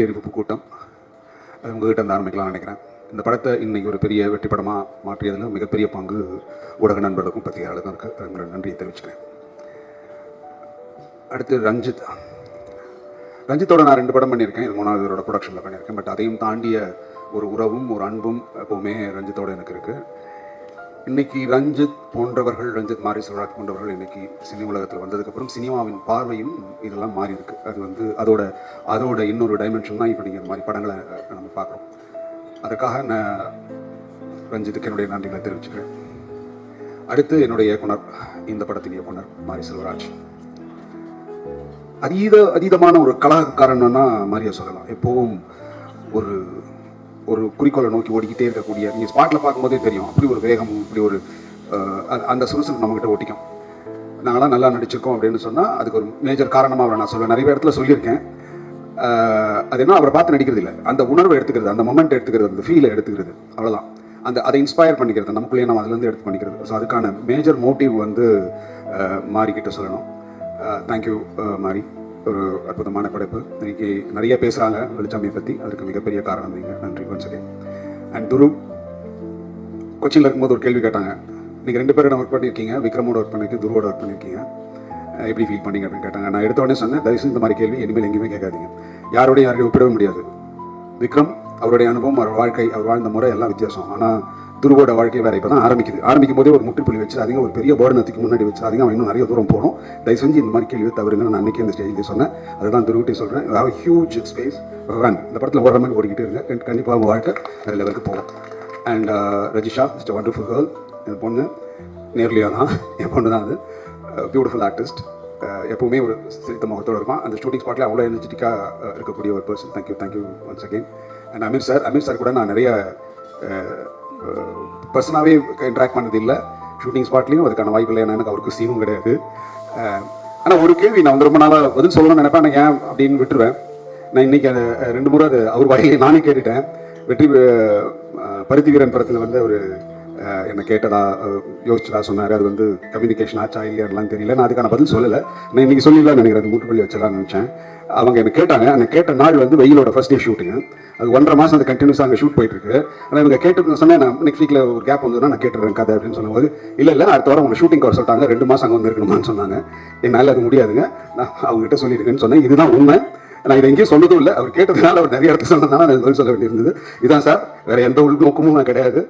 எரிப்பு கூட்டம் உங்ககிட்ட இருந்து ஆரம்பிக்கலாம்னு நினைக்கிறேன். இந்த படத்தை இன்னைக்கு ஒரு பெரிய வெற்றி படமாக மாற்றியதில் மிகப்பெரிய பங்கு ஊடக நண்பர்களுக்கும் பத்திரிகையாளருக்கும் இருக்குது. உங்களோட நன்றியை தெரிவிச்சுக்கிறேன். அடுத்து ரஞ்சித்தோட நான் 2 படம் பண்ணியிருக்கேன். இது 3வது இவரோட ப்ரொடக்ஷனில் பண்ணியிருக்கேன். பட் அதையும் தாண்டிய ஒரு உறவும் ஒரு அன்பும் எப்போவுமே ரஞ்சித்தோட எனக்கு இருக்குது. இன்றைக்கி ரஞ்சித் போன்றவர்கள், ரஞ்சித் மாரி செல்வராஜ் போன்றவர்கள் இன்றைக்கி சினி உலகத்தில் வந்ததுக்கப்புறம் சினிமாவின் பார்வையும் இதெல்லாம் மாறி இருக்குது. அது வந்து அதோட இன்னொரு டைமென்ஷன் தான் இப்போ நீங்கள் இந்த மாதிரி படங்களை நம்ம பார்க்குறோம். அதுக்காக நான் ரஞ்சித்துக்கு என்னுடைய நன்றிகளை தெரிவிச்சுக்கிறேன். அடுத்து என்னுடைய இயக்குனர், இந்த படத்தின் இயக்குனர் மாரி செல்வராஜ். அதீதமான ஒரு கலாக்காரன்னா மாரியா சொல்லலாம். எப்போவும் ஒரு குறிக்கோளை நோக்கி ஓடிக்கிட்டே இருக்கக்கூடிய, நீங்கள் ஸ்பாட்டில் பார்க்கும்போதே தெரியும், அப்படி ஒரு வேகம், இப்படி ஒரு அந்த சுறுசுறுப்பு நம்மகிட்ட ஓட்டிக்கும். நாங்களாம் நல்லா நடிச்சிருக்கோம் அப்படின்னு சொன்னால் அதுக்கு ஒரு மேஜர் காரணமாக அவரை நான் சொல்லுவேன். நிறைய இடத்துல சொல்லியிருக்கேன். அது என்ன, அவரை பார்த்து நடிக்கிறது இல்லை, அந்த உணர்வை எடுத்துக்கிறது, அந்த மொமெண்ட் எடுத்துக்கிறது, அந்த ஃபீலை எடுத்துக்கிறது, அவ்வளோதான். அதை இன்ஸ்பயர் பண்ணிக்கிறது, நமக்குள்ளேயே நம்ம அதுலேருந்து எடுத்து பண்ணிக்கிறது. ஸோ அதுக்கான மேஜர் மோட்டிவ் வந்து மாரிக்கிட்ட சொல்லணும். தேங்க்யூ மாரி, ஒரு அற்புதமான படைப்பு. இன்னைக்கு நிறைய பேசுகிறாங்க வெளிச்சாமியை பற்றி, அதுக்கு மிகப்பெரிய காரணம் நீங்கள். நன்றி ஒன்ஸ் அகைன். அண்ட் துரு, கொச்சியில் இருக்கும்போது ஒரு கேள்வி கேட்டாங்க. நீங்கள் 2 பேரும் ஒர்க் பண்ணியிருக்கீங்க, விக்ரமோட ஒர்க் பண்ணியிருக்கீங்க, துருவோட ஒர்க் பண்ணியிருக்கீங்க, எப்படி ஃபீல் பண்ணீங்க அப்படின்னு கேட்டாங்க. நான் எடுத்த உடனே சொன்னேன், தயவுசெய்து இந்த மாதிரி கேள்வி இனிமேல் எங்கேயுமே கேட்காதீங்க. யாரையும் ஒப்பிடவே முடியாது. விக்ரம் அவருடைய அனுபவம், அவர் வாழ்க்கை, அவர் வாழ்ந்த முறை எல்லாம் வித்தியாசம். ஆனால் துருவோட வாழ்க்கை வேறு. இப்போ தான் ஆரம்பிக்கும் போதே ஒரு முற்றுப்புள்ளி வச்சு அதிகம் ஒரு பெரிய போர்டனத்துக்கு முன்னாடி வச்சு அதிகம் அவன் இன்னும் நிறைய தூரம் போகணும். தயவு செஞ்சு இந்த மாதிரி கேள்வி தவறுங்க. நான் அன்றைக்கி இந்த ஸ்டேஜில் சொன்னேன், அதுதான் துருவிட்டே சொல்கிறேன். Have huge space run. இந்த படத்தில் ஓடுற மாதிரி ஓடிக்கிட்டே இருங்க. கண்டிப்பாக உங்கள் வாழ்க்கை வேறு லெவலுக்கு போகும். And Rajisha is a wonderful girl. என் பொண்ணு நேர்லியா தான், என் பொண்ணு தான். அது பியூட்டிஃபுல் ஆர்டிஸ்ட். எப்போவுமே ஒரு சிரித்த முகத்தோடு இருக்கும். அந்த ஷூட்டிங் ஸ்பாட்டில் அவ்வளோ எனர்ஜெட்டிக்காக இருக்கக்கூடிய ஒரு person. Thank you once again. And Aamir sir கூட நான் நிறைய பர்சனாகவே இன்ட்ராக்ட் பண்ணது இல்லை. ஷூட்டிங் ஸ்பாட்லேயும் அதுக்கான வாய்ப்பு இல்லை. ஏன்னா எனக்கு அவருக்கு சீனும் கிடையாது. ஆனால் ஒரு கேள்வி நான் வந்து ரொம்ப நாளாக பதில் சொல்லணும்னு நினைப்பேன். நான் ஏன் அப்படின்னு விட்டுருவேன். நான் இன்றைக்கி அதை 2 முறை அது அவர் வாயிலே நானே கேட்டுட்டேன். பருத்தி வீரன் படத்தில் வந்து அவர் என்னை கேட்டதா யோசிச்சதா சொன்னார். அது வந்து கம்யூனிகேஷன் ஆச்சா இல்லையாலாம் தெரியல. நான் அதுக்கான பதில் சொல்லலை. நான் இன்றைக்கி சொல்லிடலான்னு நினைக்கிறேன். அது முற்றுப்புள்ளி வச்சலான்னு நினச்சேன். அவங்க எனக்கு கேட்டாங்க. அந்த கேட்ட நாள் வந்து வெயிலோட ஃபர்ஸ்ட் டே ஷூட்டிங்க. அது 1.5 மாதம் அது கண்டினியூஸாக அங்கே ஷூட் போயிட்டுருக்கு. ஆனால் இவங்க கேட்டு சொன்னேன், நான் நெக்ஸ்ட் வீக்கில் ஒரு கேப் வந்ததுன்னா நான் கேட்டுறேன் கதை அப்படின்னு சொல்லும்போது, இல்லை அடுத்த வாரம் உங்களை ஷூட்டிங் வர சொல்லிட்டாங்க, 2 மாதம் அங்கே வந்து இருக்கணுமான்னு சொன்னாங்க. என்னால் அது முடியாதுங்க, நான் அவங்ககிட்ட சொல்லியிருக்கேன்னு சொன்னேன். இதுதான் உண்மை. நான் இதை எங்கேயும் சொன்னதும் இல்லை. அவர் கேட்டதுனால அவர் நிறைய இடத்துல சொன்னதுனால நான் சொல்ல வேண்டியிருந்தது. இதுதான் சார், வேறு எந்த உள்நோக்கமும் நான் கிடையாது.